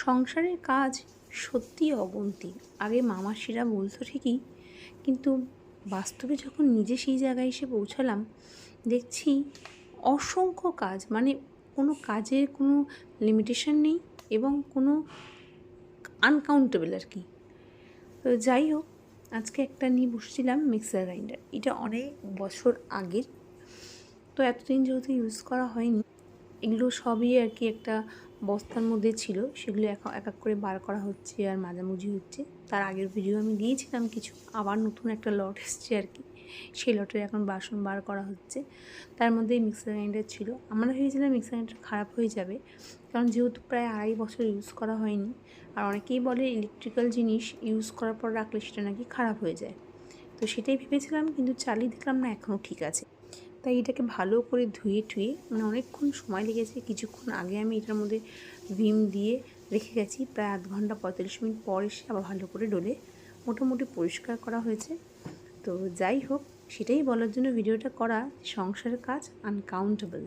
সংসারের কাজ সত্যিই অগুন্তি। আগে মামাসিরা বলতো ঠিকই, কিন্তু বাস্তবে যখন নিজে সেই জায়গায় এসে পৌঁছালাম, দেখছি অসংখ্য কাজ, মানে কোনো কাজের কোনো লিমিটেশন নেই এবং কোনো আনকাউন্টেবল আর কি। তো যাই হোক, আজকে একটা নিয়ে বসেছিলাম মিক্সার গ্রাইন্ডার। এটা অনেক বছর আগের, তো এতদিন যেহেতু ইউজ করা হয়নি, এগুলো সবই আর কি একটা বস্তার মধ্যে ছিল, সেগুলো এক এক করে বার করা হচ্ছে আর মাঝামাঝি হচ্ছে। তার আগের ভিডিও আমি দিয়েছিলাম কিছু, আবার নতুন একটা লট এসছে আর কি, সেই লটের এখন বাসন বার করা হচ্ছে। তার মধ্যে মিক্সার গ্রাইন্ডার ছিল। আমরা ভেবেছিলাম মিক্সার গ্রাইন্ডার খারাপ হয়ে যাবে, কারণ যেহেতু প্রায় 2.5 বছর ইউজ করা হয়নি। আর অনেকেই বলে ইলেকট্রিক্যাল জিনিস ইউজ করার পর রাখলে সেটা নাকি খারাপ হয়ে যায়। তো সেটাই ভেবেছিলাম, কিন্তু চালিয়ে দেখলাম না, এখনও ঠিক আছে। তাই এটাকে ভালো করে ধুয়ে টুয়ে, মানে অনেকক্ষণ সময় লেগেছে। কিছুক্ষণ আগে আমি এটার মধ্যে ভিম দিয়ে রেখে গেছি, প্রায় 1/2 ঘন্টা 45 মিনিট পর এসে আবার ভালো করে ডলে মোটামুটি পরিষ্কার করা হয়েছে। তো যাই হোক, সেটাই বলার জন্য ভিডিওটা করা, সংসারের কাজ আনকাউন্টেবল।